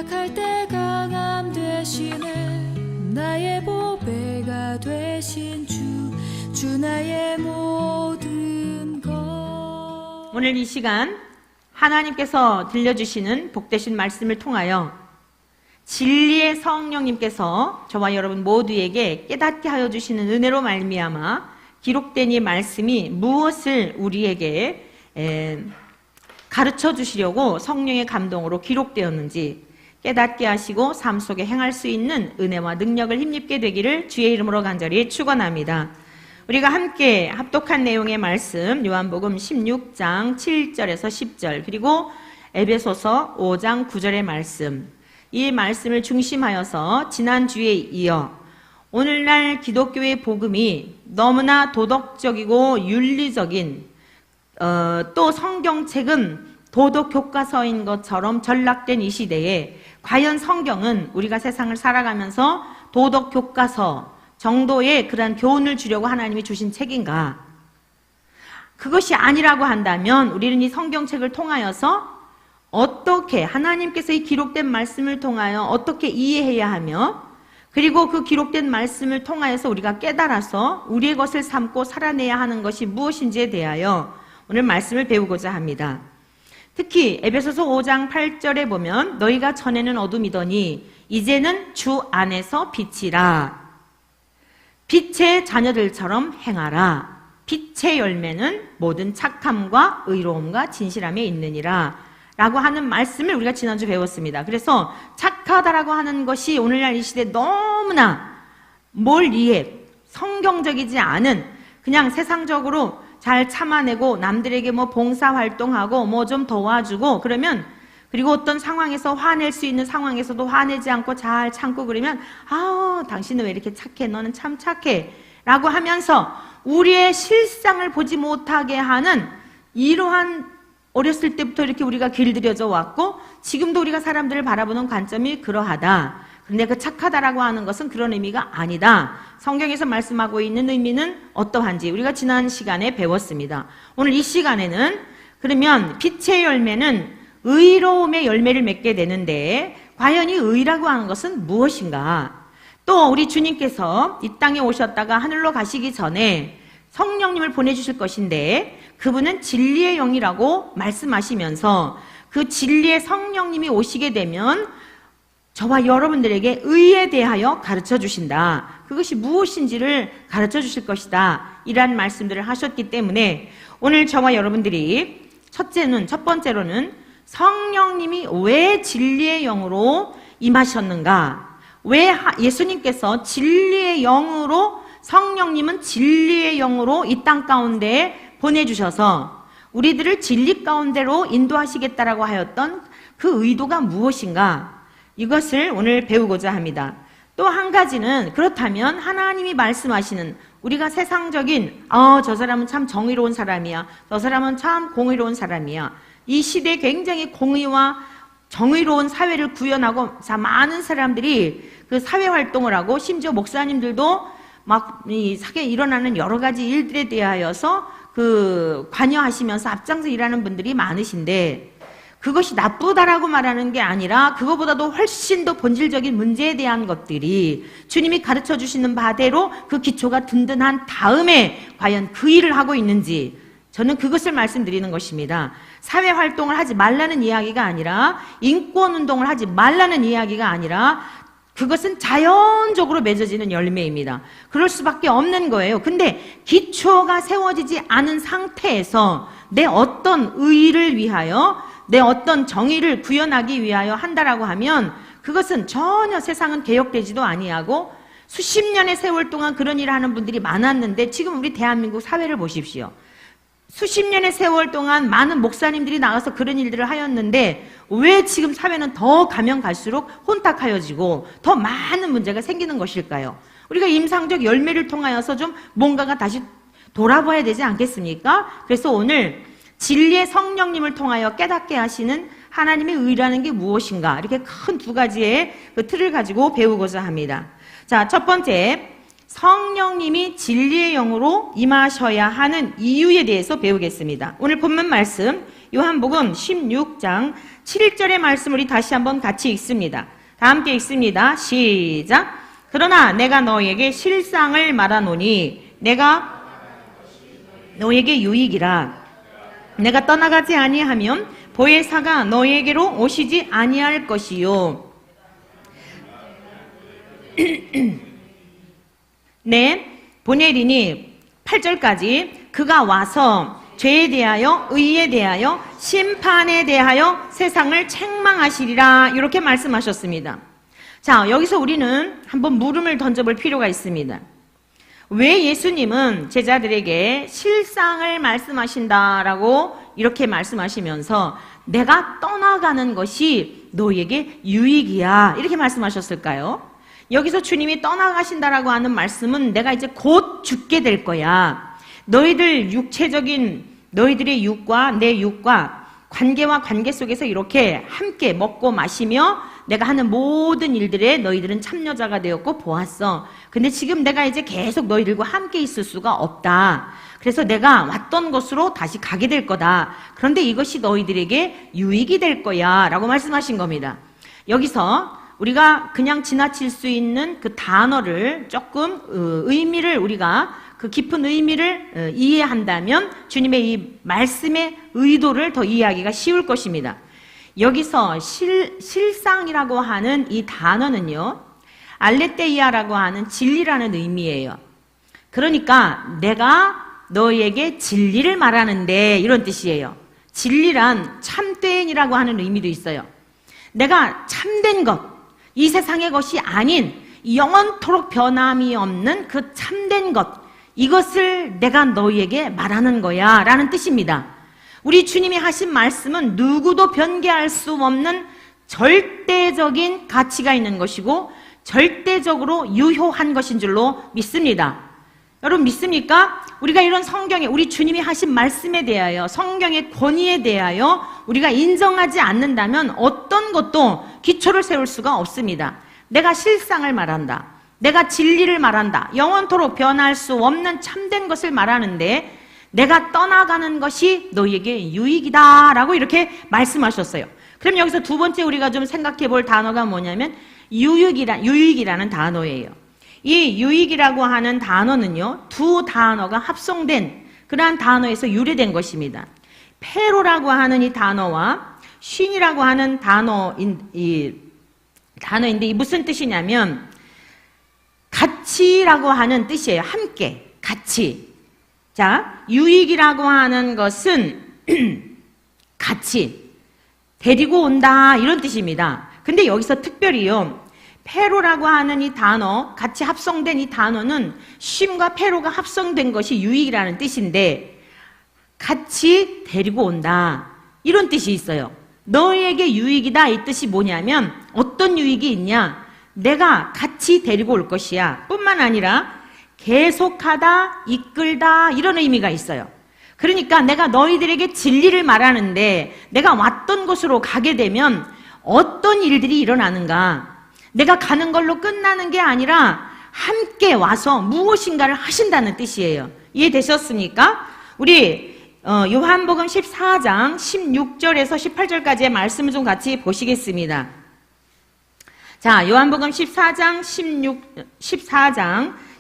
약할 때 강함 되시네. 나의 보배가 되신 주 나의 모든 것. 오늘 이 시간 하나님께서 들려주시는 복되신 말씀을 통하여 진리의 성령님께서 저와 여러분 모두에게 깨닫게 하여 주시는 은혜로 말미암아 기록된 이 말씀이 무엇을 우리에게 가르쳐 주시려고 성령의 감동으로 기록되었는지 깨닫게 하시고 삶 속에 행할 수 있는 은혜와 능력을 힘입게 되기를 주의 이름으로 간절히 축원합니다. 우리가 함께 합독한 내용의 말씀 요한복음 16장 7절에서 10절 그리고 에베소서 5장 9절의 말씀, 이 말씀을 중심하여서 지난주에 이어 오늘날 기독교의 복음이 너무나 도덕적이고 윤리적인 또 성경책은 도덕 교과서인 것처럼 전락된 이 시대에 과연 성경은 우리가 세상을 살아가면서 도덕 교과서 정도의 그러한 교훈을 주려고 하나님이 주신 책인가? 그것이 아니라고 한다면 우리는 이 성경책을 통하여서 어떻게 하나님께서 이 기록된 말씀을 통하여 어떻게 이해해야 하며 그리고 그 기록된 말씀을 통하여서 우리가 깨달아서 우리의 것을 삼고 살아내야 하는 것이 무엇인지에 대하여 오늘 말씀을 배우고자 합니다. 특히 에베소서 5장 8절에 보면 너희가 전에는 어둠이더니 이제는 주 안에서 빛이라. 빛의 자녀들처럼 행하라. 빛의 열매는 모든 착함과 의로움과 진실함에 있느니라 라고 하는 말씀을 우리가 지난주 배웠습니다. 그래서 착하다라고 하는 것이 오늘날 이 시대에 너무나 몰이해 성경적이지 않은 그냥 세상적으로 잘 참아내고 남들에게 뭐 봉사활동하고 뭐 좀 도와주고 그러면 그리고 어떤 상황에서 화낼 수 있는 상황에서도 화내지 않고 잘 참고 그러면 아우 당신은 왜 이렇게 착해 너는 참 착해 라고 하면서 우리의 실상을 보지 못하게 하는 이러한 어렸을 때부터 이렇게 우리가 길들여져 왔고 지금도 우리가 사람들을 바라보는 관점이 그러하다. 근데 그 착하다라고 하는 것은 그런 의미가 아니다. 성경에서 말씀하고 있는 의미는 어떠한지 우리가 지난 시간에 배웠습니다. 오늘 이 시간에는 그러면 빛의 열매는 의로움의 열매를 맺게 되는데 과연 이 의라고 하는 것은 무엇인가? 또 우리 주님께서 이 땅에 오셨다가 하늘로 가시기 전에 성령님을 보내주실 것인데 그분은 진리의 영이라고 말씀하시면서 그 진리의 성령님이 오시게 되면 저와 여러분들에게 의에 대하여 가르쳐 주신다. 그것이 무엇인지를 가르쳐 주실 것이다. 이러한 말씀들을 하셨기 때문에 오늘 저와 여러분들이 첫 번째로는 성령님이 왜 진리의 영으로 임하셨는가? 왜 예수님께서 진리의 영으로 성령님은 진리의 영으로 이 땅 가운데 보내주셔서 우리들을 진리 가운데로 인도하시겠다라고 하였던 그 의도가 무엇인가? 이것을 오늘 배우고자 합니다. 또 한 가지는 그렇다면 하나님이 말씀하시는 우리가 세상적인 저 사람은 참 정의로운 사람이야. 저 사람은 참 공의로운 사람이야. 이 시대에 굉장히 공의와 정의로운 사회를 구현하고 많은 사람들이 그 사회활동을 하고 심지어 목사님들도 막 이 사회에 일어나는 여러 가지 일들에 대하여서 그 관여하시면서 앞장서 일하는 분들이 많으신데 그것이 나쁘다라고 말하는 게 아니라 그거보다도 훨씬 더 본질적인 문제에 대한 것들이 주님이 가르쳐 주시는 바대로 그 기초가 든든한 다음에 과연 그 일을 하고 있는지 저는 그것을 말씀드리는 것입니다. 사회활동을 하지 말라는 이야기가 아니라 인권운동을 하지 말라는 이야기가 아니라 그것은 자연적으로 맺어지는 열매입니다. 그럴 수밖에 없는 거예요. 근데 기초가 세워지지 않은 상태에서 내 어떤 의의를 위하여 내 어떤 정의를 구현하기 위하여 한다라고 하면 그것은 전혀 세상은 개혁되지도 아니하고 수십 년의 세월 동안 그런 일을 하는 분들이 많았는데 지금 우리 대한민국 사회를 보십시오. 수십 년의 세월 동안 많은 목사님들이 나가서 그런 일들을 하였는데 왜 지금 사회는 더 가면 갈수록 혼탁하여지고 더 많은 문제가 생기는 것일까요? 우리가 임상적 열매를 통하여서 좀 뭔가가 다시 돌아봐야 되지 않겠습니까? 그래서 오늘 진리의 성령님을 통하여 깨닫게 하시는 하나님의 의라는 게 무엇인가 이렇게 큰 두 가지의 그 틀을 가지고 배우고자 합니다. 자, 첫 번째 성령님이 진리의 영으로 임하셔야 하는 이유에 대해서 배우겠습니다. 오늘 본문 말씀 요한복음 16장 7절의 말씀 우리 다시 한번 같이 읽습니다. 다 함께 읽습니다. 시작. 그러나 내가 너에게 실상을 말하노니 내가 너에게 유익이라. 내가 떠나가지 아니하면 보혜사가 너에게로 오시지 아니할 것이요. 네, 보내리니 8절까지 그가 와서 죄에 대하여 의에 대하여 심판에 대하여 세상을 책망하시리라 이렇게 말씀하셨습니다. 자, 여기서 우리는 한번 물음을 던져볼 필요가 있습니다. 왜 예수님은 제자들에게 실상을 말씀하신다라고 이렇게 말씀하시면서 내가 떠나가는 것이 너에게 유익이야 이렇게 말씀하셨을까요? 여기서 주님이 떠나가신다라고 하는 말씀은 내가 이제 곧 죽게 될 거야. 너희들 육체적인 너희들의 육과 내 육과 관계와 관계 속에서 이렇게 함께 먹고 마시며 내가 하는 모든 일들에 너희들은 참여자가 되었고 보았어. 근데 지금 내가 이제 계속 너희들과 함께 있을 수가 없다. 그래서 내가 왔던 곳으로 다시 가게 될 거다. 그런데 이것이 너희들에게 유익이 될 거야 라고 말씀하신 겁니다. 여기서 우리가 그냥 지나칠 수 있는 그 단어를 조금 의미를 우리가 그 깊은 의미를 이해한다면 주님의 이 말씀의 의도를 더 이해하기가 쉬울 것입니다. 여기서 실상이라고 하는 이 단어는요, 알레테이아라고 하는 진리라는 의미예요. 그러니까 내가 너에게 진리를 말하는데 이런 뜻이에요. 진리란 참된이라고 하는 의미도 있어요. 내가 참된 것, 이 세상의 것이 아닌 영원토록 변함이 없는 그 참된 것, 이것을 내가 너희에게 말하는 거야 라는 뜻입니다. 우리 주님이 하신 말씀은 누구도 변개할 수 없는 절대적인 가치가 있는 것이고 절대적으로 유효한 것인 줄로 믿습니다. 여러분 믿습니까? 우리가 이런 성경에 우리 주님이 하신 말씀에 대하여 성경의 권위에 대하여 우리가 인정하지 않는다면 어떤 것도 기초를 세울 수가 없습니다. 내가 실상을 말한다. 내가 진리를 말한다. 영원토록 변할 수 없는 참된 것을 말하는데 내가 떠나가는 것이 너희에게 유익이다 라고 이렇게 말씀하셨어요. 그럼 여기서 두 번째 우리가 좀 생각해 볼 단어가 뭐냐면 유익이라는 단어예요. 이 유익이라고 하는 단어는요, 두 단어가 합성된 그러한 단어에서 유래된 것입니다. 페로라고 하는 이 단어와 쉰이라고 하는 단어인데 이 무슨 뜻이냐면 같이라고 하는 뜻이에요. 함께, 같이. 자, 유익이라고 하는 것은 같이, 데리고 온다 이런 뜻입니다. 근데 여기서 특별히요, 페로라고 하는 이 단어, 같이 합성된 이 단어는 쉼과 페로가 합성된 것이 유익이라는 뜻인데 같이 데리고 온다 이런 뜻이 있어요. 너에게 유익이다 이 뜻이 뭐냐면 어떤 유익이 있냐? 내가 같이 데리고 올 것이야 뿐만 아니라 계속하다, 이끌다 이런 의미가 있어요. 그러니까 내가 너희들에게 진리를 말하는데 내가 왔던 곳으로 가게 되면 어떤 일들이 일어나는가? 내가 가는 걸로 끝나는 게 아니라 함께 와서 무엇인가를 하신다는 뜻이에요. 이해되셨습니까? 우리 요한복음 14장 16절에서 18절까지의 말씀을 좀 같이 보시겠습니다. 자, 요한복음 14장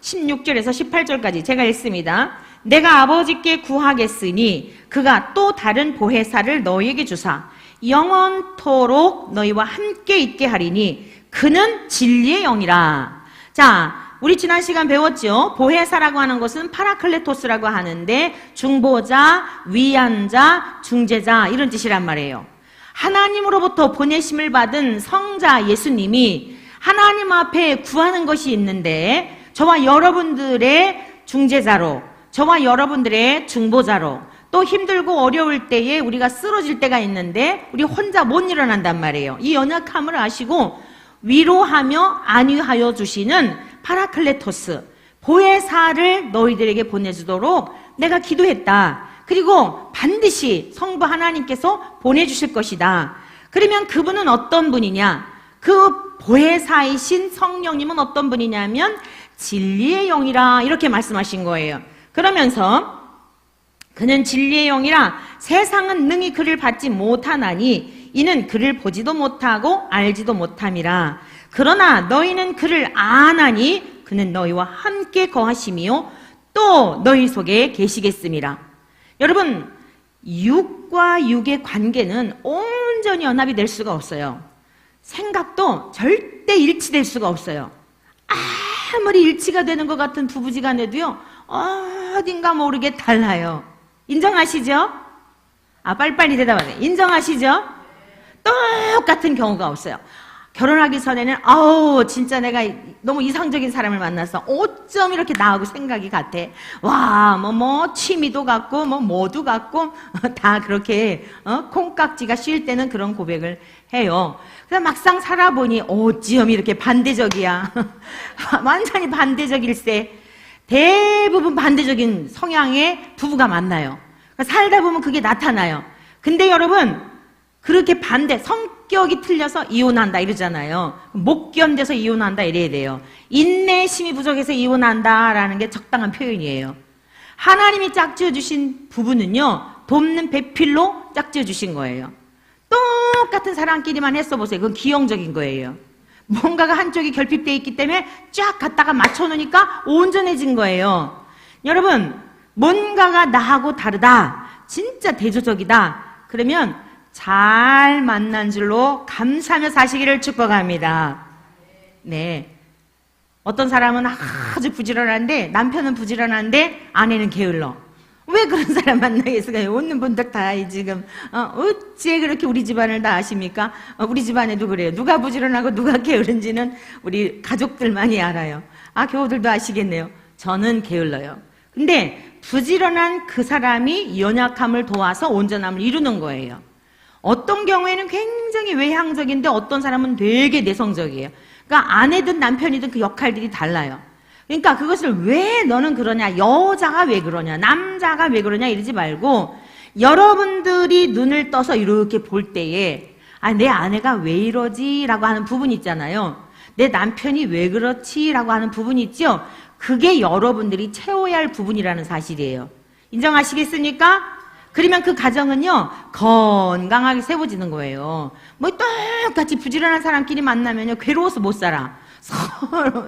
16절에서 18절까지 제가 읽습니다. 내가 아버지께 구하겠으니 그가 또 다른 보혜사를 너희에게 주사 영원토록 너희와 함께 있게 하리니 그는 진리의 영이라. 자, 우리 지난 시간 배웠죠? 보혜사라고 하는 것은 파라클레토스라고 하는데 중보자, 위안자, 중재자 이런 뜻이란 말이에요. 하나님으로부터 보내심을 받은 성자 예수님이 하나님 앞에 구하는 것이 있는데 저와 여러분들의 중재자로, 저와 여러분들의 중보자로, 또 힘들고 어려울 때에 우리가 쓰러질 때가 있는데 우리 혼자 못 일어난단 말이에요. 이 연약함을 아시고 위로하며 안위하여 주시는 파라클레토스, 보혜사를 너희들에게 보내주도록 내가 기도했다. 그리고 반드시 성부 하나님께서 보내주실 것이다. 그러면 그분은 어떤 분이냐? 그 보혜사이신 성령님은 어떤 분이냐면 진리의 영이라 이렇게 말씀하신 거예요. 그러면서 그는 진리의 영이라 세상은 능히 그를 받지 못하나니 이는 그를 보지도 못하고 알지도 못함이라. 그러나 너희는 그를 아나니 그는 너희와 함께 거하심이요 또 너희 속에 계시겠음이라. 여러분, 육과 육의 관계는 온전히 연합이 될 수가 없어요. 생각도 절대 일치될 수가 없어요. 아무리 일치가 되는 것 같은 부부지간에도요, 어딘가 모르게 달라요. 인정하시죠? 빨리빨리 대답하세요. 인정하시죠? 똑같은 경우가 없어요. 결혼하기 전에는 진짜 내가 너무 이상적인 사람을 만나서 어쩜 이렇게 나하고 생각이 같아. 와, 취미도 같고 뭐도 같고 다 그렇게 콩깍지가 쉴 때는 그런 고백을 해요. 그래서 막상 살아보니 어찌엄 이렇게 반대적이야. 완전히 반대적일세. 대부분 반대적인 성향의 부부가 만나요. 살다 보면 그게 나타나요. 근데 여러분, 그렇게 반대, 성격이 틀려서 이혼한다 이러잖아요. 못 견뎌서 이혼한다 이래야 돼요. 인내심이 부족해서 이혼한다라는 게 적당한 표현이에요. 하나님이 짝지어 주신 부부는요, 돕는 배필로 짝지어 주신 거예요. 똑같은 사람끼리만 했어 보세요. 그건 기형적인 거예요. 뭔가가 한쪽이 결핍되어 있기 때문에 쫙 갖다가 맞춰놓으니까 온전해진 거예요. 여러분, 뭔가가 나하고 다르다, 진짜 대조적이다, 그러면 잘 만난 줄로 감사하며 사시기를 축복합니다. 네. 어떤 사람은 아주 부지런한데, 남편은 부지런한데 아내는 게을러. 왜 그런 사람 만나겠어요? 웃는 분들 다 지금 어찌 그렇게 우리 집안을 다 아십니까? 우리 집안에도 그래요. 누가 부지런하고 누가 게으른지는 우리 가족들만이 알아요. 교우들도 아시겠네요. 저는 게을러요. 근데 부지런한 그 사람이 연약함을 도와서 온전함을 이루는 거예요. 어떤 경우에는 굉장히 외향적인데 어떤 사람은 되게 내성적이에요. 그러니까 아내든 남편이든 그 역할들이 달라요. 그러니까 그것을 왜 너는 그러냐, 여자가 왜 그러냐, 남자가 왜 그러냐 이러지 말고, 여러분들이 눈을 떠서 이렇게 볼 때에 내 아내가 왜 이러지? 라고 하는 부분이 있잖아요. 내 남편이 왜 그렇지? 라고 하는 부분이 있죠. 그게 여러분들이 채워야 할 부분이라는 사실이에요. 인정하시겠습니까? 그러면 그 가정은요, 건강하게 세워지는 거예요. 똑같이 부지런한 사람끼리 만나면요, 괴로워서 못 살아.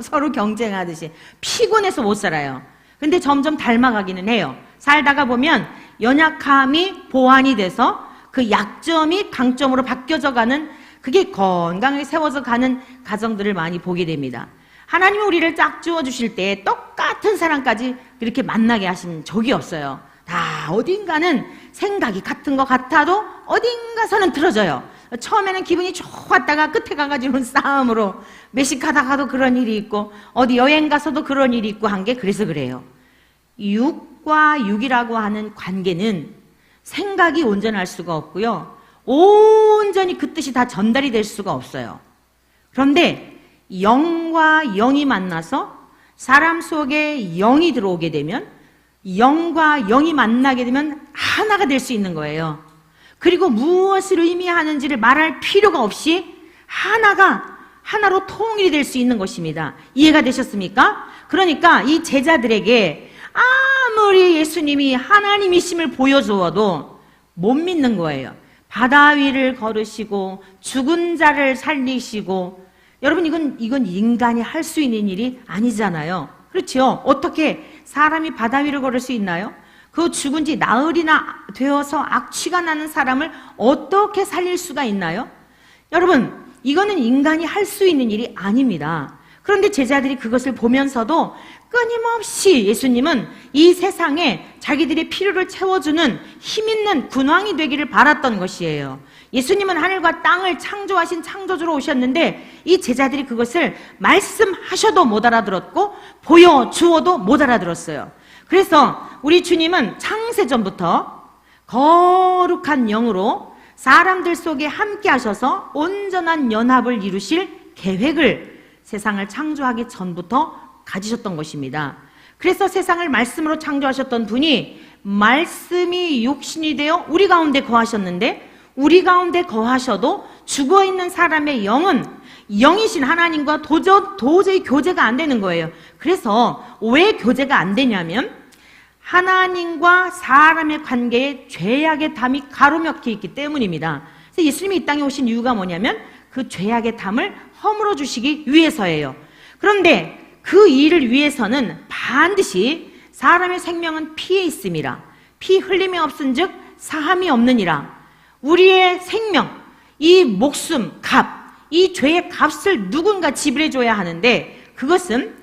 서로 경쟁하듯이 피곤해서 못 살아요. 근데 점점 닮아가기는 해요. 살다가 보면 연약함이 보완이 돼서 그 약점이 강점으로 바뀌어져 가는, 그게 건강하게 세워져 가는 가정들을 많이 보게 됩니다. 하나님이 우리를 짝지어 주실 때 똑같은 사람까지 그렇게 만나게 하신 적이 없어요. 다 어딘가는 생각이 같은 것 같아도 어딘가서는 틀어져요. 처음에는 기분이 좋았다가 끝에 가가지고는 싸움으로, 매식하다가도 그런 일이 있고 어디 여행 가서도 그런 일이 있고 한 게 그래서 그래요. 육과 육이라고 하는 관계는 생각이 온전할 수가 없고요, 온전히 그 뜻이 다 전달이 될 수가 없어요. 그런데 영과 영이 만나서 사람 속에 영이 들어오게 되면, 영과 영이 만나게 되면 하나가 될 수 있는 거예요. 그리고 무엇을 의미하는지를 말할 필요가 없이 하나로 통일이 될 수 있는 것입니다. 이해가 되셨습니까? 그러니까 이 제자들에게 아무리 예수님이 하나님이심을 보여주어도 못 믿는 거예요. 바다 위를 걸으시고 죽은 자를 살리시고, 여러분 이건 인간이 할 수 있는 일이 아니잖아요. 그렇죠? 어떻게 사람이 바다 위를 걸을 수 있나요? 그 죽은 지 나흘이나 되어서 악취가 나는 사람을 어떻게 살릴 수가 있나요? 여러분, 이거는 인간이 할 수 있는 일이 아닙니다. 그런데 제자들이 그것을 보면서도 끊임없이 예수님은 이 세상에 자기들의 필요를 채워주는 힘있는 군왕이 되기를 바랐던 것이에요. 예수님은 하늘과 땅을 창조하신 창조주로 오셨는데 이 제자들이 그것을 말씀하셔도 못 알아들었고 보여주어도 못 알아들었어요. 그래서 우리 주님은 창세전부터 거룩한 영으로 사람들 속에 함께 하셔서 온전한 연합을 이루실 계획을 세상을 창조하기 전부터 가지셨던 것입니다. 그래서 세상을 말씀으로 창조하셨던 분이 말씀이 육신이 되어 우리 가운데 거하셨는데, 우리 가운데 거하셔도 죽어있는 사람의 영은 영이신 하나님과 도저히 교제가 안 되는 거예요. 그래서 왜 교제가 안 되냐면, 하나님과 사람의 관계에 죄악의 담이 가로막혀 있기 때문입니다. 그래서 예수님이 이 땅에 오신 이유가 뭐냐면 그 죄악의 담을 허물어 주시기 위해서예요. 그런데 그 일을 위해서는 반드시 사람의 생명은 피에 있음이라 피 흘림이 없은즉 사함이 없느니라. 우리의 생명, 이 목숨, 값, 이 죄의 값을 누군가 지불해 줘야 하는데 그것은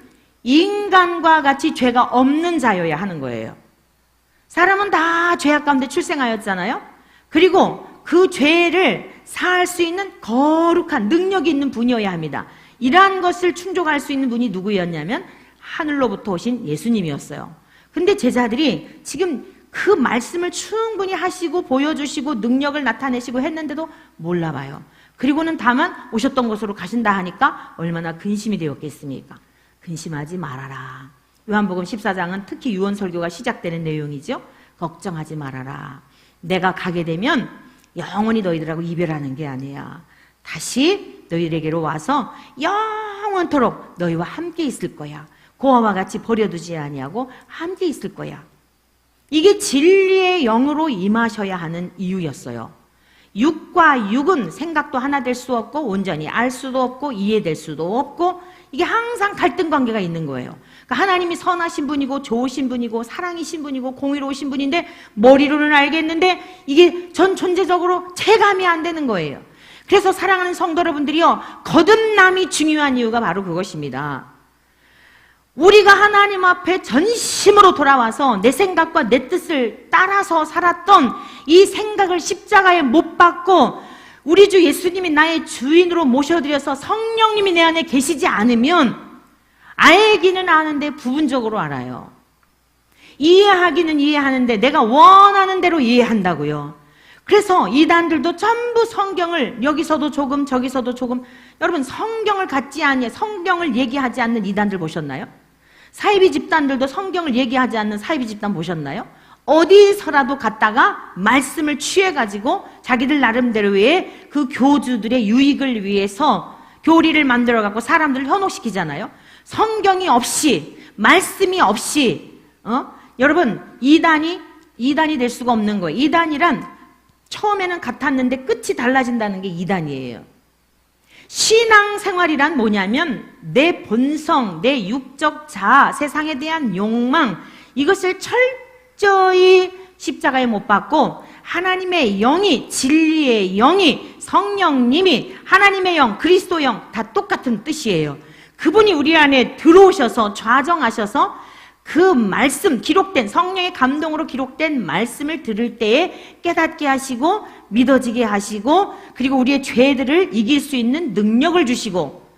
인간과 같이 죄가 없는 자여야 하는 거예요. 사람은 다 죄악 가운데 출생하였잖아요. 그리고 그 죄를 사할 수 있는 거룩한 능력이 있는 분이어야 합니다. 이러한 것을 충족할 수 있는 분이 누구였냐면 하늘로부터 오신 예수님이었어요. 근데 제자들이 지금 그 말씀을 충분히 하시고 보여주시고 능력을 나타내시고 했는데도 몰라봐요. 그리고는 다만 오셨던 곳으로 가신다 하니까 얼마나 근심이 되었겠습니까? 근심하지 말아라. 요한복음 14장은 특히 유언 설교가 시작되는 내용이죠. 걱정하지 말아라. 내가 가게 되면 영원히 너희들하고 이별하는 게 아니야. 다시 너희에게로 와서 영원토록 너희와 함께 있을 거야. 고아와 같이 버려두지 아니하고 함께 있을 거야. 이게 진리의 영으로 임하셔야 하는 이유였어요. 육과 육은 생각도 하나 될 수 없고 온전히 알 수도 없고 이해될 수도 없고 이게 항상 갈등 관계가 있는 거예요. 그러니까 하나님이 선하신 분이고 좋으신 분이고 사랑이신 분이고 공의로우신 분인데 머리로는 알겠는데 이게 전 존재적으로 체감이 안 되는 거예요. 그래서 사랑하는 성도 여러분들이요, 거듭남이 중요한 이유가 바로 그것입니다. 우리가 하나님 앞에 전심으로 돌아와서 내 생각과 내 뜻을 따라서 살았던 이 생각을 십자가에 못 박고 우리 주 예수님이 나의 주인으로 모셔드려서 성령님이 내 안에 계시지 않으면 알기는 아는데 부분적으로 알아요. 이해하기는 이해하는데 내가 원하는 대로 이해한다고요. 그래서 이단들도 전부 성경을 여기서도 조금 저기서도 조금, 여러분 성경을 갖지 않냐, 성경을 얘기하지 않는 이단들 보셨나요? 사이비 집단들도 성경을 얘기하지 않는 사이비 집단 보셨나요? 어디서라도 갔다가 말씀을 취해가지고 자기들 나름대로의 그 교주들의 유익을 위해서 교리를 만들어갖고 사람들을 현혹시키잖아요. 성경이 없이, 말씀이 없이, 여러분 이단이 될 수가 없는 거예요. 이단이란 처음에는 같았는데 끝이 달라진다는 게 이단이에요. 신앙생활이란 뭐냐면 내 본성, 내 육적 자아, 세상에 대한 욕망, 이것을 철저히 십자가에 못 박고 하나님의 영이, 진리의 영이, 성령님이, 하나님의 영, 그리스도 영 다 똑같은 뜻이에요. 그분이 우리 안에 들어오셔서 좌정하셔서 그 말씀, 기록된 성령의 감동으로 기록된 말씀을 들을 때에 깨닫게 하시고 믿어지게 하시고 그리고 우리의 죄들을 이길 수 있는 능력을 주시고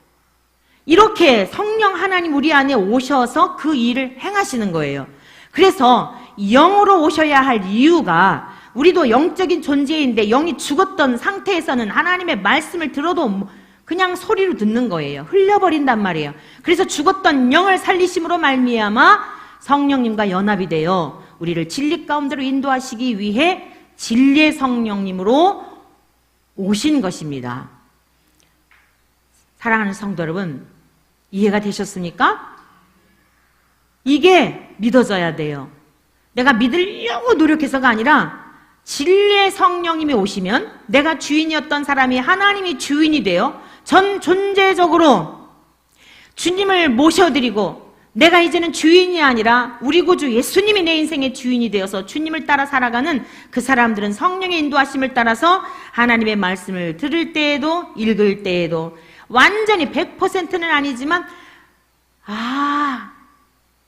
이렇게 성령 하나님 우리 안에 오셔서 그 일을 행하시는 거예요. 그래서 영으로 오셔야 할 이유가 우리도 영적인 존재인데 영이 죽었던 상태에서는 하나님의 말씀을 들어도 그냥 소리로 듣는 거예요. 흘려버린단 말이에요. 그래서 죽었던 영을 살리심으로 말미암아 성령님과 연합이 되어 우리를 진리 가운데로 인도하시기 위해 진리의 성령님으로 오신 것입니다. 사랑하는 성도 여러분, 이해가 되셨습니까? 이게 믿어져야 돼요. 내가 믿으려고 노력해서가 아니라 진리의 성령님이 오시면 내가 주인이었던 사람이 하나님이 주인이 되어 전 존재적으로 주님을 모셔드리고 내가 이제는 주인이 아니라 우리 구주 예수님이 내 인생의 주인이 되어서 주님을 따라 살아가는 그 사람들은 성령의 인도하심을 따라서 하나님의 말씀을 들을 때에도 읽을 때에도 완전히 100%는 아니지만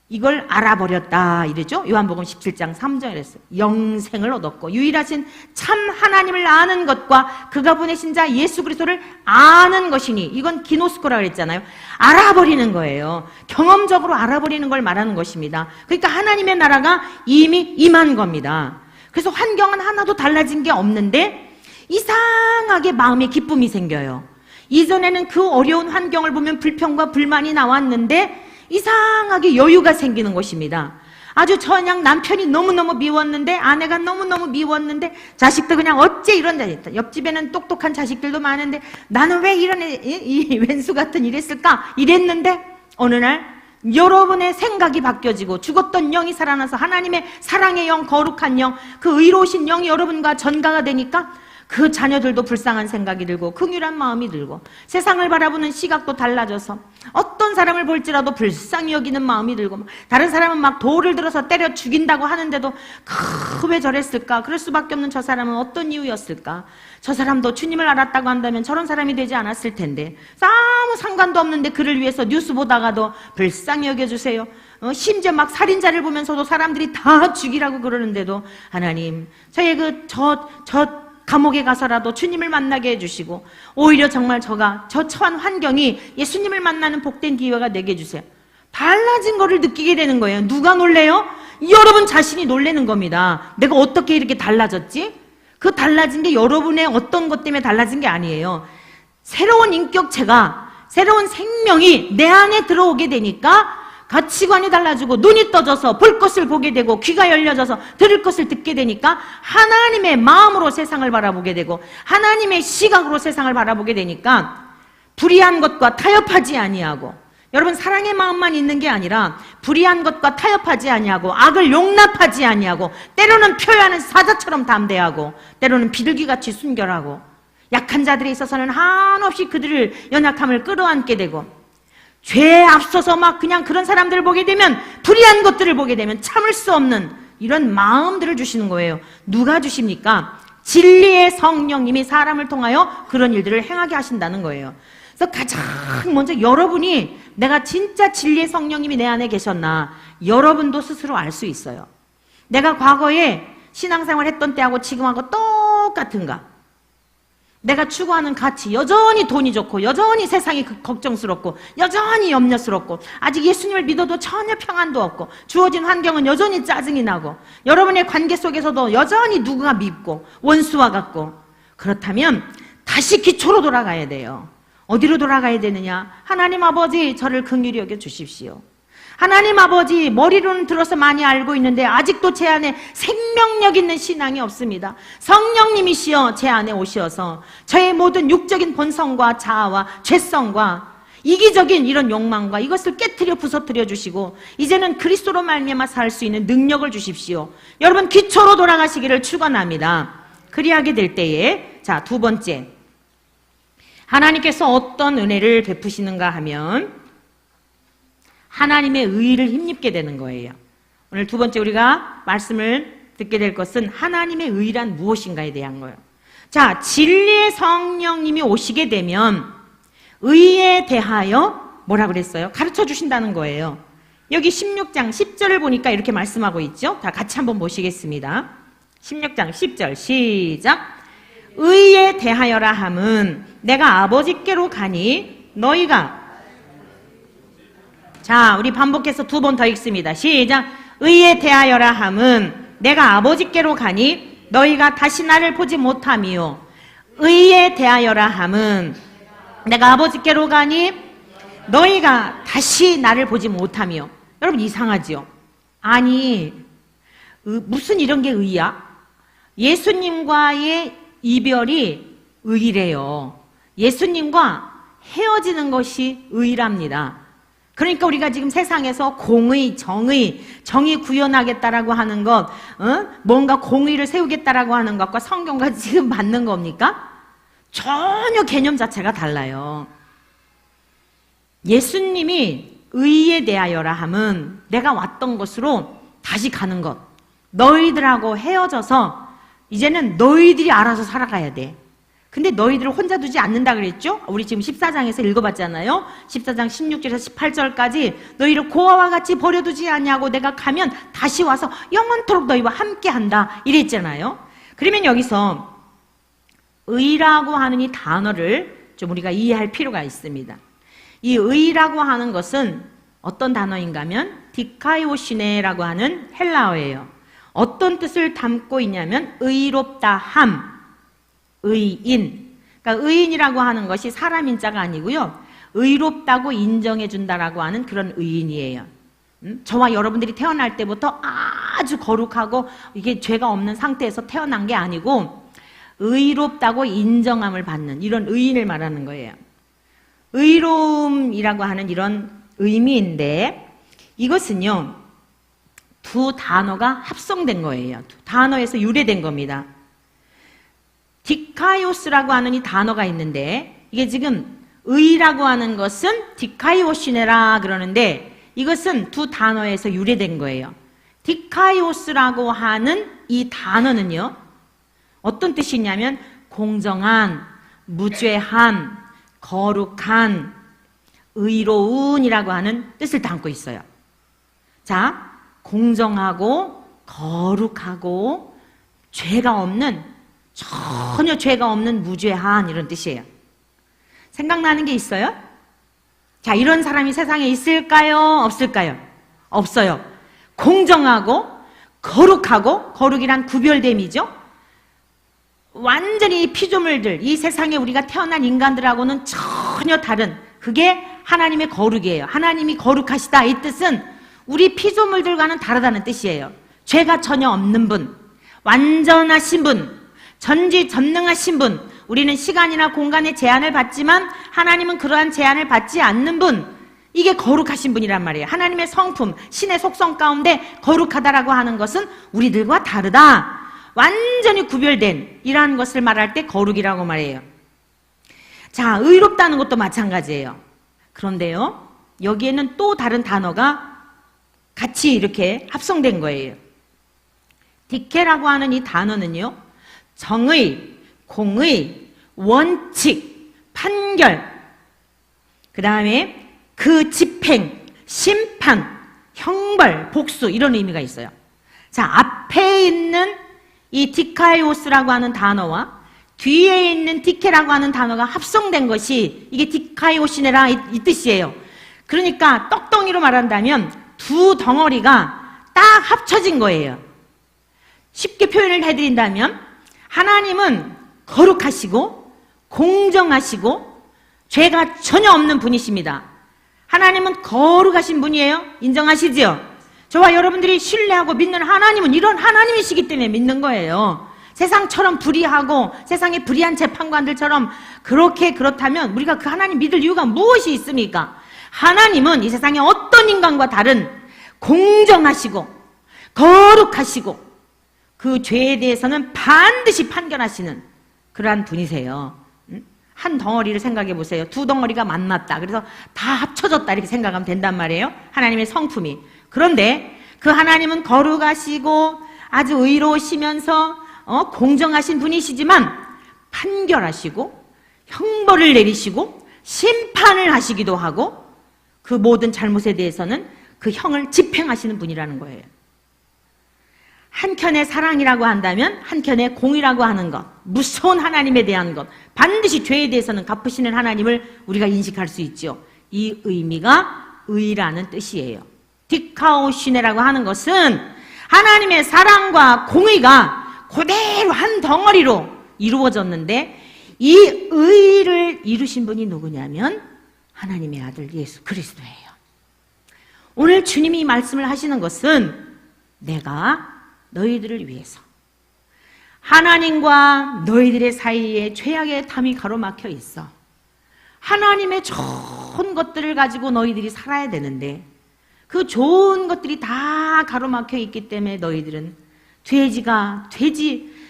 이걸 알아버렸다 이러죠. 요한복음 17장 3절에 했어요. 영생을 얻었고 유일하신 참 하나님을 아는 것과 그가 보내신 자 예수 그리스도를 아는 것이니 이건 기노스코라고 했잖아요. 알아버리는 거예요. 경험적으로 알아버리는 걸 말하는 것입니다. 그러니까 하나님의 나라가 이미 임한 겁니다. 그래서 환경은 하나도 달라진 게 없는데 이상하게 마음에 기쁨이 생겨요. 이전에는 그 어려운 환경을 보면 불평과 불만이 나왔는데 이상하게 여유가 생기는 것입니다. 아주 그냥 남편이 너무너무 미웠는데 아내가 너무너무 미웠는데 자식도 그냥 어째 이런 자식, 옆집에는 똑똑한 자식들도 많은데 나는 왜 이런 이 왼수 같은 이랬을까 이랬는데 어느 날 여러분의 생각이 바뀌어지고 죽었던 영이 살아나서 하나님의 사랑의 영, 거룩한 영, 그 의로우신 영이 여러분과 전가가 되니까 그 자녀들도 불쌍한 생각이 들고 긍휼한 마음이 들고 세상을 바라보는 시각도 달라져서 어떤 사람을 볼지라도 불쌍히 여기는 마음이 들고 다른 사람은 막 돌을 들어서 때려 죽인다고 하는데도 왜 저랬을까? 그럴 수밖에 없는 저 사람은 어떤 이유였을까? 저 사람도 주님을 알았다고 한다면 저런 사람이 되지 않았을 텐데 아무 상관도 없는데 그를 위해서 뉴스 보다가도 불쌍히 여겨주세요. 심지어 막 살인자를 보면서도 사람들이 다 죽이라고 그러는데도 하나님 저의 저 감옥에 가서라도 주님을 만나게 해주시고 오히려 정말 저 처한 환경이 예수님을 만나는 복된 기회가 되게 해주세요. 달라진 거를 느끼게 되는 거예요. 누가 놀래요? 여러분 자신이 놀라는 겁니다. 내가 어떻게 이렇게 달라졌지? 그 달라진 게 여러분의 어떤 것 때문에 달라진 게 아니에요. 새로운 인격체가, 새로운 생명이 내 안에 들어오게 되니까 가치관이 달라지고 눈이 떠져서 볼 것을 보게 되고 귀가 열려져서 들을 것을 듣게 되니까 하나님의 마음으로 세상을 바라보게 되고 하나님의 시각으로 세상을 바라보게 되니까 불의한 것과 타협하지 아니하고, 여러분 사랑의 마음만 있는 게 아니라 불의한 것과 타협하지 아니하고 악을 용납하지 아니하고 때로는 표현하는 사자처럼 담대하고 때로는 비둘기같이 순결하고 약한 자들에 있어서는 한없이 그들을 연약함을 끌어안게 되고 죄에 앞서서 막 그냥 그런 사람들을 보게 되면 불의한 것들을 보게 되면 참을 수 없는 이런 마음들을 주시는 거예요. 누가 주십니까? 진리의 성령님이 사람을 통하여 그런 일들을 행하게 하신다는 거예요. 그래서 가장 먼저 여러분이 내가 진짜 진리의 성령님이 내 안에 계셨나 여러분도 스스로 알 수 있어요. 내가 과거에 신앙생활 했던 때하고 지금하고 똑같은가? 내가 추구하는 가치, 여전히 돈이 좋고 여전히 세상이 걱정스럽고 여전히 염려스럽고 아직 예수님을 믿어도 전혀 평안도 없고 주어진 환경은 여전히 짜증이 나고 여러분의 관계 속에서도 여전히 누가 밉고 원수와 같고, 그렇다면 다시 기초로 돌아가야 돼요. 어디로 돌아가야 되느냐? 하나님 아버지 저를 긍휼히 여겨 주십시오. 하나님 아버지 머리로는 들어서 많이 알고 있는데 아직도 제 안에 생명력 있는 신앙이 없습니다. 성령님이시여 제 안에 오시어서 저의 모든 육적인 본성과 자아와 죄성과 이기적인 이런 욕망과 이것을 깨트려 부서뜨려 주시고 이제는 그리스도로 말미암아 살 수 있는 능력을 주십시오. 여러분 기초로 돌아가시기를 축원합니다. 그리하게 될 때에 자, 두 번째, 하나님께서 어떤 은혜를 베푸시는가 하면 하나님의 의를 힘입게 되는 거예요. 오늘 두 번째 우리가 말씀을 듣게 될 것은 하나님의 의란 무엇인가에 대한 거예요. 자, 진리의 성령님이 오시게 되면 의에 대하여 뭐라 그랬어요? 가르쳐 주신다는 거예요. 여기 16장 10절을 보니까 이렇게 말씀하고 있죠. 다 같이 한번 보시겠습니다. 16장 10절 시작. 의에 대하여라 함은 내가 아버지께로 가니 너희가, 자, 우리 반복해서 두 번 더 읽습니다. 시작. 의에 대하여라 함은 내가 아버지께로 가니 너희가 다시 나를 보지 못하미요. 의에 대하여라 함은 내가 아버지께로 가니 너희가 다시 나를 보지 못하미요. 여러분 이상하지요? 아니 무슨 이런 게 의야? 예수님과의 이별이 의래요. 예수님과 헤어지는 것이 의랍니다. 그러니까 우리가 지금 세상에서 공의, 정의 구현하겠다라고 하는 것, 뭔가 공의를 세우겠다라고 하는 것과 성경과 지금 맞는 겁니까? 전혀 개념 자체가 달라요. 예수님이 의에 대하여라 함은 내가 왔던 곳으로 다시 가는 것. 너희들하고 헤어져서 이제는 너희들이 알아서 살아가야 돼. 근데 너희들을 혼자 두지 않는다 그랬죠? 우리 지금 14장에서 읽어봤잖아요. 14장 16절에서 18절까지 너희를 고아와 같이 버려두지 않냐고 내가 가면 다시 와서 영원토록 너희와 함께한다 이랬잖아요. 그러면 여기서 의라고 하는 이 단어를 좀 우리가 이해할 필요가 있습니다. 이 의라고 하는 것은 어떤 단어인가 하면 디카이오시네라고 하는 헬라어예요. 어떤 뜻을 담고 있냐면 의롭다 함, 의인. 그러니까 의인이라고 하는 것이 사람 인자가 아니고요. 의롭다고 인정해 준다라고 하는 그런 의인이에요. 저와 여러분들이 태어날 때부터 아주 거룩하고 이게 죄가 없는 상태에서 태어난 게 아니고 의롭다고 인정함을 받는 이런 의인을 말하는 거예요. 의로움이라고 하는 이런 의미인데 이것은요, 두 단어가 합성된 거예요. 두 단어에서 유래된 겁니다. 디카이오스라고 하는 이 단어가 있는데, 이게 지금 의라고 하는 것은 디카이오시네라 그러는데, 이것은 두 단어에서 유래된 거예요. 디카이오스라고 하는 이 단어는요, 어떤 뜻이냐면 공정한, 무죄한, 거룩한, 의로운이라고 하는 뜻을 담고 있어요. 자, 공정하고 거룩하고 죄가 없는, 전혀 죄가 없는 무죄한 이런 뜻이에요. 생각나는 게 있어요? 자, 이런 사람이 세상에 있을까요? 없을까요? 없어요. 공정하고 거룩하고, 거룩이란 구별됨이죠. 완전히 피조물들, 이 세상에 우리가 태어난 인간들하고는 전혀 다른, 그게 하나님의 거룩이에요. 하나님이 거룩하시다, 이 뜻은 우리 피조물들과는 다르다는 뜻이에요. 죄가 전혀 없는 분, 완전하신 분, 전지전능하신 분. 우리는 시간이나 공간의 제한을 받지만 하나님은 그러한 제한을 받지 않는 분, 이게 거룩하신 분이란 말이에요. 하나님의 성품, 신의 속성 가운데 거룩하다라고 하는 것은 우리들과 다르다, 완전히 구별된 이러한 것을 말할 때 거룩이라고 말해요. 자, 의롭다는 것도 마찬가지예요. 그런데요, 여기에는 또 다른 단어가 같이 이렇게 합성된 거예요. 디케라고 하는 이 단어는요, 정의, 공의, 원칙, 판결, 그 다음에 그 집행, 심판, 형벌, 복수, 이런 의미가 있어요. 자, 앞에 있는 이 디카이오스라고 하는 단어와 뒤에 있는 디케라고 하는 단어가 합성된 것이 이게 디카이오시네라 이 뜻이에요. 그러니까 떡덩이로 말한다면 두 덩어리가 딱 합쳐진 거예요. 쉽게 표현을 해드린다면 하나님은 거룩하시고 공정하시고 죄가 전혀 없는 분이십니다. 하나님은 거룩하신 분이에요. 인정하시죠? 저와 여러분들이 신뢰하고 믿는 하나님은 이런 하나님이시기 때문에 믿는 거예요. 세상처럼 불의하고 세상의 불의한 재판관들처럼 그렇다면 우리가 그 하나님 믿을 이유가 무엇이 있습니까? 하나님은 이 세상의 어떤 인간과 다른 공정하시고 거룩하시고 그 죄에 대해서는 반드시 판결하시는 그러한 분이세요. 한 덩어리를 생각해 보세요. 두 덩어리가 만났다. 그래서 다 합쳐졌다 이렇게 생각하면 된단 말이에요. 하나님의 성품이. 그런데 그 하나님은 거룩하시고 아주 의로우시면서 공정하신 분이시지만 판결하시고 형벌을 내리시고 심판을 하시기도 하고 그 모든 잘못에 대해서는 그 형을 집행하시는 분이라는 거예요. 한켠에 사랑이라고 한다면 한켠에 공이라고 하는 것, 무서운 하나님에 대한 것, 반드시 죄에 대해서는 갚으시는 하나님을 우리가 인식할 수 있죠. 이 의미가 의라는 뜻이에요. 디카오시네라고 하는 것은 하나님의 사랑과 공의가 그대로 한 덩어리로 이루어졌는데 이 의를 이루신 분이 누구냐면 하나님의 아들 예수 그리스도예요. 오늘 주님이 말씀을 하시는 것은 내가 너희들을 위해서 하나님과 너희들의 사이에 죄악의 담이 가로막혀 있어. 하나님의 좋은 것들을 가지고 너희들이 살아야 되는데 그 좋은 것들이 다 가로막혀 있기 때문에 너희들은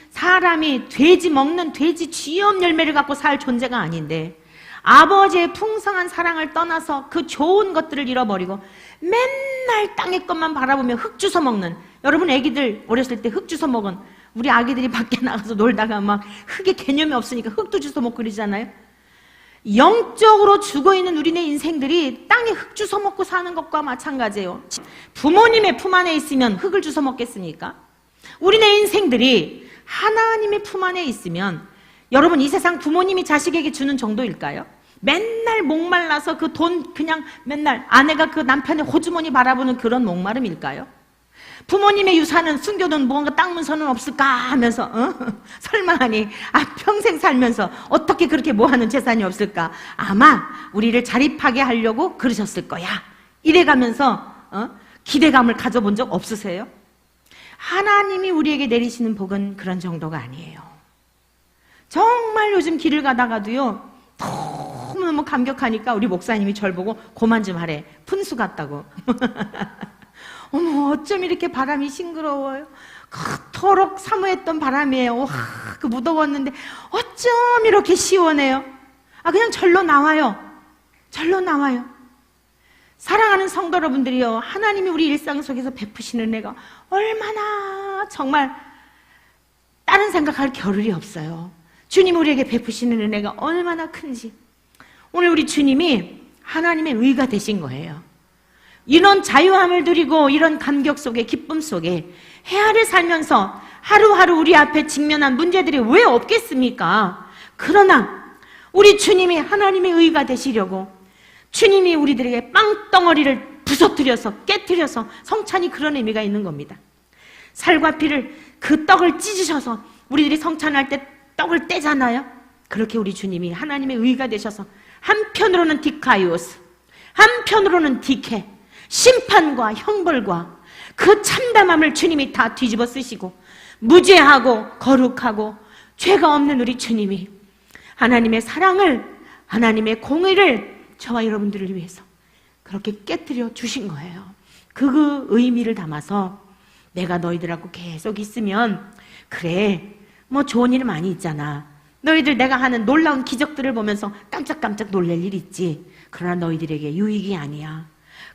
사람이 돼지 먹는 돼지 쥐염 열매를 갖고 살 존재가 아닌데 아버지의 풍성한 사랑을 떠나서 그 좋은 것들을 잃어버리고 맨날 땅의 것만 바라보며 흙 주워 먹는, 여러분 애기들 어렸을 때 흙 주워 먹은 우리 아기들이 밖에 나가서 놀다가 막 흙의 개념이 없으니까 흙도 주워 먹고 그러잖아요. 영적으로 죽어있는 우리네 인생들이 땅에 흙 주워 먹고 사는 것과 마찬가지예요. 부모님의 품 안에 있으면 흙을 주워 먹겠습니까? 우리네 인생들이 하나님의 품 안에 있으면, 여러분 이 세상 부모님이 자식에게 주는 정도일까요? 맨날 목말라서 그 돈 그냥 맨날 아내가 그 남편의 호주머니 바라보는 그런 목마름일까요? 부모님의 유산은 숨겨둔 뭔가 땅 문서는 없을까 하면서 설마하니 평생 살면서 어떻게 그렇게 뭐하는 재산이 없을까? 아마 우리를 자립하게 하려고 그러셨을 거야. 이래가면서 기대감을 가져본 적 없으세요? 하나님이 우리에게 내리시는 복은 그런 정도가 아니에요. 정말 요즘 길을 가다가도요 너무 너무너무 감격하니까 우리 목사님이 절 보고 고만 좀 하래. 푼수 같다고. 어머, 어쩜 이렇게 바람이 싱그러워요. 그토록 사모했던 바람이에요. 와, 그 무더웠는데 어쩜 이렇게 시원해요. 그냥 절로 나와요. 절로 나와요. 사랑하는 성도 여러분들이요, 하나님이 우리 일상 속에서 베푸시는 은혜가 얼마나 정말 다른 생각할 겨를이 없어요. 주님 우리에게 베푸시는 은혜가 얼마나 큰지. 오늘 우리 주님이 하나님의 의가 되신 거예요. 이런 자유함을 누리고 이런 감격 속에, 기쁨 속에 헤아려 살면서 하루하루 우리 앞에 직면한 문제들이 왜 없겠습니까? 그러나 우리 주님이 하나님의 의가 되시려고 주님이 우리들에게 빵덩어리를 부서뜨려서 깨뜨려서, 성찬이 그런 의미가 있는 겁니다. 살과 피를, 그 떡을 찢으셔서 우리들이 성찬할 때 떡을 떼잖아요. 그렇게 우리 주님이 하나님의 의가 되셔서 한편으로는 디카이오스, 한편으로는 디케, 심판과 형벌과 그 참담함을 주님이 다 뒤집어 쓰시고 무죄하고 거룩하고 죄가 없는 우리 주님이 하나님의 사랑을, 하나님의 공의를 저와 여러분들을 위해서 그렇게 깨뜨려 주신 거예요. 그 의미를 담아서 내가 너희들하고 계속 있으면, 그래, 뭐 좋은 일 많이 있잖아. 너희들 내가 하는 놀라운 기적들을 보면서 깜짝깜짝 놀랄 일 있지. 그러나 너희들에게 유익이 아니야.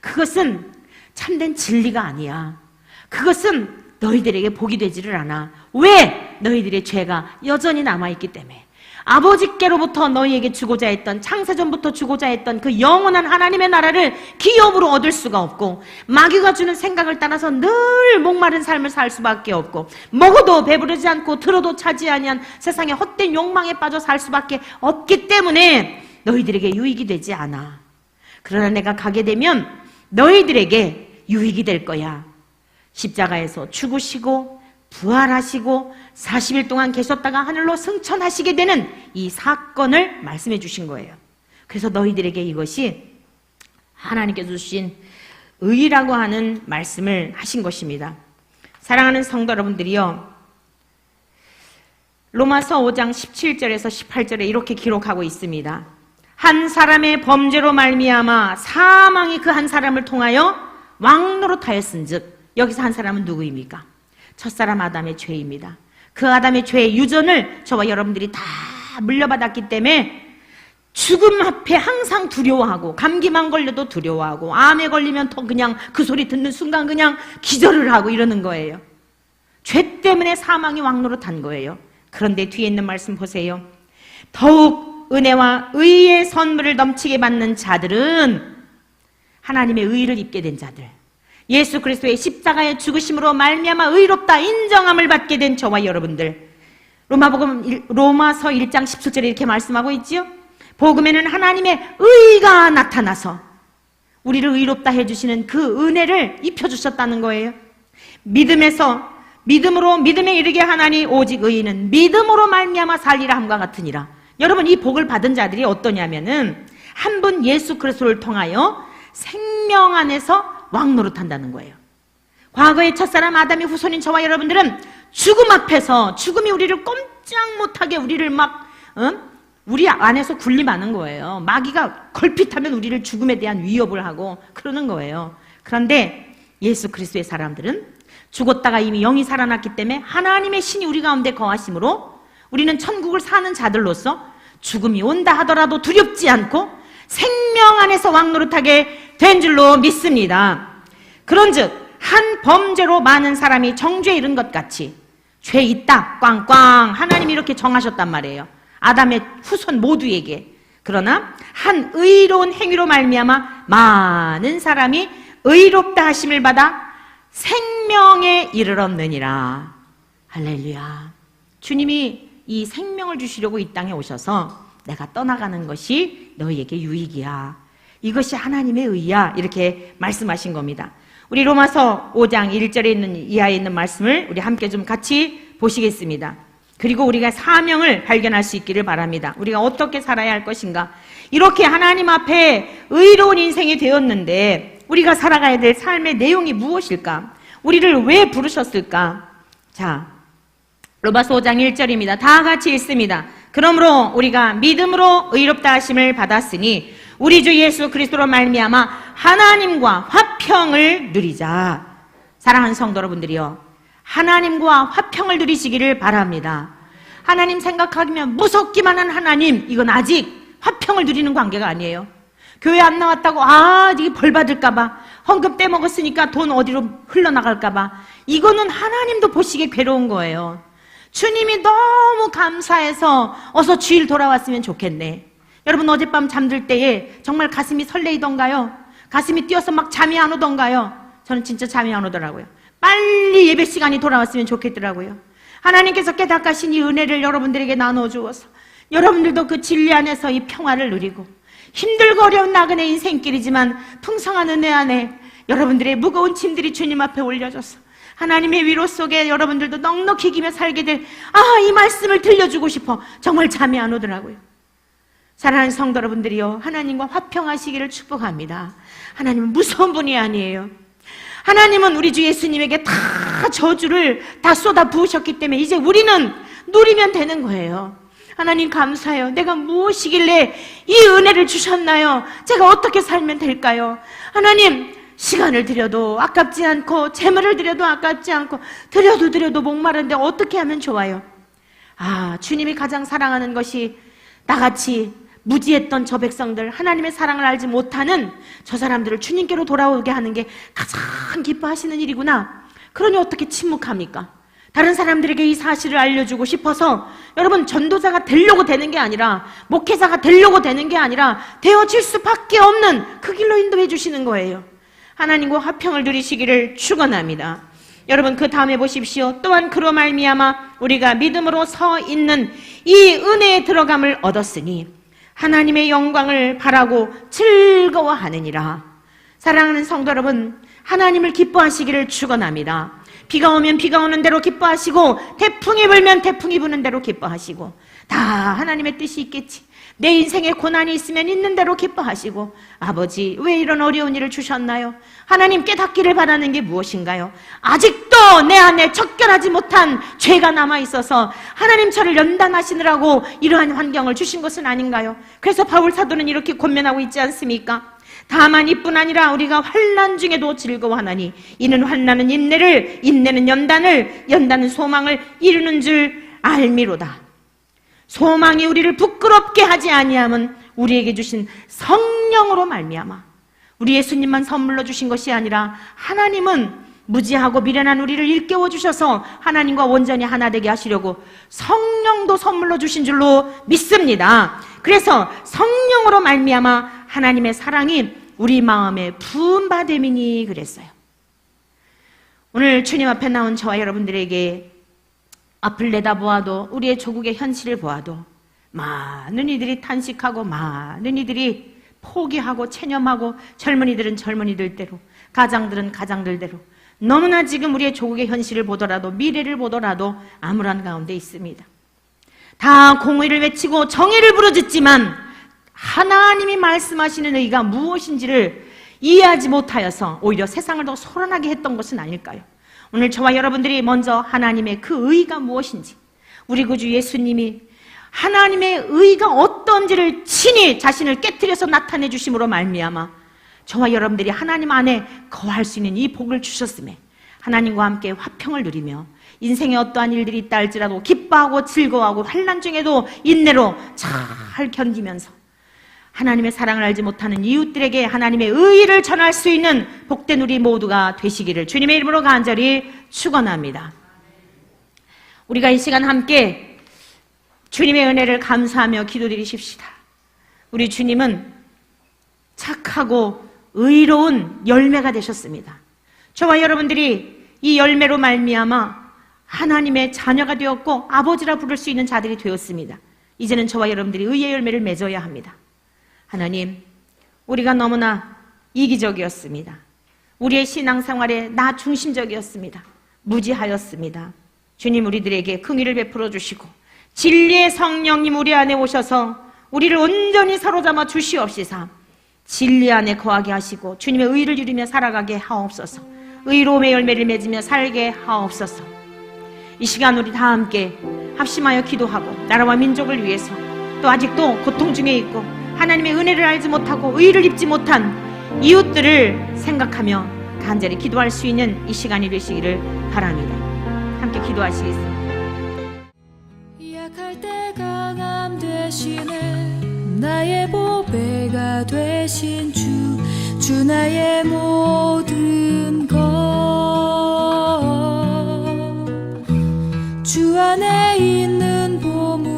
그것은 참된 진리가 아니야. 그것은 너희들에게 복이 되지를 않아. 왜? 너희들의 죄가 여전히 남아있기 때문에. 아버지께로부터 너희에게 주고자 했던, 창세전부터 주고자 했던 그 영원한 하나님의 나라를 기업으로 얻을 수가 없고, 마귀가 주는 생각을 따라서 늘 목마른 삶을 살 수밖에 없고, 먹어도 배부르지 않고 들어도 차지 아니한 세상의 헛된 욕망에 빠져 살 수밖에 없기 때문에 너희들에게 유익이 되지 않아. 그러나 내가 가게 되면 너희들에게 유익이 될 거야. 십자가에서 죽으시고 부활하시고 40일 동안 계셨다가 하늘로 승천하시게 되는 이 사건을 말씀해 주신 거예요. 그래서 너희들에게 이것이 하나님께서 주신 의라고 하는 말씀을 하신 것입니다. 사랑하는 성도 여러분들이요, 로마서 5장 17절에서 18절에 이렇게 기록하고 있습니다. 한 사람의 범죄로 말미암아 사망이 그 한 사람을 통하여 왕노릇하였은즉, 여기서 한 사람은 누구입니까? 첫사람 아담의 죄입니다. 그 아담의 죄의 유전을 저와 여러분들이 다 물려받았기 때문에 죽음 앞에 항상 두려워하고, 감기만 걸려도 두려워하고, 암에 걸리면 더 그냥 그 소리 듣는 순간 그냥 기절을 하고 이러는 거예요. 죄 때문에 사망이 왕노릇한 거예요. 그런데 뒤에 있는 말씀 보세요. 더욱 은혜와 의의 선물을 넘치게 받는 자들은 하나님의 의를 입게 된 자들, 예수 그리스도의 십자가의 죽으심으로 말미암아 의롭다 인정함을 받게 된 저와 여러분들, 로마서 1장 17절에 이렇게 말씀하고 있지요. 복음에는 하나님의 의가 나타나서 우리를 의롭다 해주시는 그 은혜를 입혀주셨다는 거예요. 믿음으로 믿음에 이르게 하나니 오직 의인은 믿음으로 말미암아 살리라 함과 같으니라. 여러분, 이 복을 받은 자들이 어떠냐면은 한 분 예수 그리스도를 통하여 생명 안에서 왕노릇한다는 거예요. 과거의 첫사람 아담의 후손인 저와 여러분들은 죽음 앞에서, 죽음이 우리를 꼼짝 못하게 우리를 우리 안에서 군림하는 거예요. 마귀가 걸핏하면 우리를 죽음에 대한 위협을 하고 그러는 거예요. 그런데 예수 그리스도의 사람들은 죽었다가 이미 영이 살아났기 때문에 하나님의 신이 우리 가운데 거하심으로 우리는 천국을 사는 자들로서 죽음이 온다 하더라도 두렵지 않고 생명 안에서 왕노릇하게 된 줄로 믿습니다. 그런즉 한 범죄로 많은 사람이 정죄에 이른 것 같이 죄 있다 꽝꽝 하나님이 이렇게 정하셨단 말이에요. 아담의 후손 모두에게. 그러나 한 의로운 행위로 말미암아 많은 사람이 의롭다 하심을 받아 생명에 이르렀느니라. 할렐루야. 주님이 이 생명을 주시려고 이 땅에 오셔서 내가 떠나가는 것이 너희에게 유익이야, 이것이 하나님의 의야, 이렇게 말씀하신 겁니다. 우리 로마서 5장 1절에 있는 이하에 있는 말씀을 우리 함께 좀 같이 보시겠습니다. 그리고 우리가 사명을 발견할 수 있기를 바랍니다. 우리가 어떻게 살아야 할 것인가, 이렇게 하나님 앞에 의로운 인생이 되었는데 우리가 살아가야 될 삶의 내용이 무엇일까? 우리를 왜 부르셨을까? 자, 로마서 5장 1절입니다. 다 같이 읽습니다. 그러므로 우리가 믿음으로 의롭다 하심을 받았으니 우리 주 예수 그리스도로 말미암아 하나님과 화평을 누리자. 사랑하는 성도 여러분들이요, 하나님과 화평을 누리시기를 바랍니다. 하나님 생각하면 무섭기만 한 하나님, 이건 아직 화평을 누리는 관계가 아니에요. 교회 안 나왔다고 이게 벌 받을까봐, 헌금 떼먹었으니까 돈 어디로 흘러나갈까봐, 이거는 하나님도 보시기에 괴로운 거예요. 주님이 너무 감사해서 어서 주일 돌아왔으면 좋겠네. 여러분, 어젯밤 잠들 때에 정말 가슴이 설레이던가요? 가슴이 뛰어서 막 잠이 안 오던가요? 저는 진짜 잠이 안 오더라고요. 빨리 예배 시간이 돌아왔으면 좋겠더라고요. 하나님께서 깨닫가신 이 은혜를 여러분들에게 나눠주어서 여러분들도 그 진리 안에서 이 평화를 누리고, 힘들고 어려운 나그네 인생길이지만 풍성한 은혜 안에 여러분들의 무거운 짐들이 주님 앞에 올려져서 하나님의 위로 속에 여러분들도 넉넉히 이기며 살게 될, 이 말씀을 들려주고 싶어 정말 잠이 안 오더라고요. 사랑하는 성도 여러분들이요, 하나님과 화평하시기를 축복합니다. 하나님은 무서운 분이 아니에요. 하나님은 우리 주 예수님에게 다 저주를 다 쏟아 부으셨기 때문에 이제 우리는 누리면 되는 거예요. 하나님 감사해요. 내가 무엇이길래 이 은혜를 주셨나요? 제가 어떻게 살면 될까요? 하나님, 시간을 들여도 아깝지 않고 재물을 들여도 아깝지 않고 들여도 목마른데 어떻게 하면 좋아요? 주님이 가장 사랑하는 것이 나같이 무지했던 저 백성들, 하나님의 사랑을 알지 못하는 저 사람들을 주님께로 돌아오게 하는 게 가장 기뻐하시는 일이구나. 그러니 어떻게 침묵합니까? 다른 사람들에게 이 사실을 알려주고 싶어서 여러분, 전도자가 되려고 되는 게 아니라, 목회자가 되려고 되는 게 아니라 되어질 수밖에 없는 그 길로 인도해 주시는 거예요. 하나님과 화평을 누리시기를 축원합니다. 여러분, 그 다음에 보십시오. 또한 그로 말미암아 우리가 믿음으로 서 있는 이 은혜에 들어감을 얻었으니 하나님의 영광을 바라고 즐거워하느니라. 사랑하는 성도 여러분, 하나님을 기뻐하시기를 축원합니다. 비가 오면 비가 오는 대로 기뻐하시고, 태풍이 불면 태풍이 부는 대로 기뻐하시고, 다 하나님의 뜻이 있겠지. 내 인생에 고난이 있으면 있는 대로 기뻐하시고, 아버지, 왜 이런 어려운 일을 주셨나요? 하나님, 깨닫기를 바라는 게 무엇인가요? 아직도 내 안에 척결하지 못한 죄가 남아있어서 하나님 저를 연단하시느라고 이러한 환경을 주신 것은 아닌가요? 그래서 바울 사도는 이렇게 권면하고 있지 않습니까? 다만 이뿐 아니라 우리가 환난 중에도 즐거워하나니 이는 환난은 인내를, 인내는 연단을, 연단은 소망을 이루는 줄 알미로다. 소망이 우리를 부끄럽게 하지 아니함은 우리에게 주신 성령으로 말미암아. 우리 예수님만 선물로 주신 것이 아니라 하나님은 무지하고 미련한 우리를 일깨워 주셔서 하나님과 온전히 하나 되게 하시려고 성령도 선물로 주신 줄로 믿습니다. 그래서 성령으로 말미암아 하나님의 사랑이 우리 마음에 부은 바 됨이니 그랬어요. 오늘 주님 앞에 나온 저와 여러분들에게 앞을 내다보아도, 우리의 조국의 현실을 보아도 많은 이들이 탄식하고 많은 이들이 포기하고 체념하고, 젊은이들은 젊은이들대로, 가장들은 가장들대로 너무나 지금 우리의 조국의 현실을 보더라도, 미래를 보더라도 암울한 가운데 있습니다. 다 공의를 외치고 정의를 부르짖지만 하나님이 말씀하시는 의가 무엇인지를 이해하지 못하여서 오히려 세상을 더 소란하게 했던 것은 아닐까요? 오늘 저와 여러분들이 먼저 하나님의 그 의가 무엇인지, 우리 구주 예수님이 하나님의 의가 어떤지를 친히 자신을 깨트려서 나타내 주심으로 말미암아 저와 여러분들이 하나님 안에 거할 수 있는 이 복을 주셨음에 하나님과 함께 화평을 누리며 인생에 어떠한 일들이 있다 할지라도 기뻐하고 즐거워하고 환난 중에도 인내로 잘 견디면서 하나님의 사랑을 알지 못하는 이웃들에게 하나님의 의를 전할 수 있는 복된 우리 모두가 되시기를 주님의 이름으로 간절히 축원합니다. 우리가 이 시간 함께 주님의 은혜를 감사하며 기도드리십시다. 우리 주님은 착하고 의로운 열매가 되셨습니다. 저와 여러분들이 이 열매로 말미암아 하나님의 자녀가 되었고 아버지라 부를 수 있는 자들이 되었습니다. 이제는 저와 여러분들이 의의 열매를 맺어야 합니다. 하나님, 우리가 너무나 이기적이었습니다. 우리의 신앙생활에 나 중심적이었습니다. 무지하였습니다. 주님, 우리들에게 긍휼을 베풀어 주시고 진리의 성령님 우리 안에 오셔서 우리를 온전히 사로잡아 주시옵시사 진리 안에 거하게 하시고 주님의 의를 누리며 살아가게 하옵소서. 의로움의 열매를 맺으며 살게 하옵소서. 이 시간 우리 다 함께 합심하여 기도하고 나라와 민족을 위해서 또 아직도 고통 중에 있고 하나님의 은혜를 알지 못하고 의를 입지 못한 이웃들을 생각하며 간절히 기도할 수 있는 이 시간이 되시기를 바랍니다. 함께 기도하시겠습니다. 약할 때 강함 되시네 나의 보배가 되신 주 나의 모든 것 주 안에 있는 보물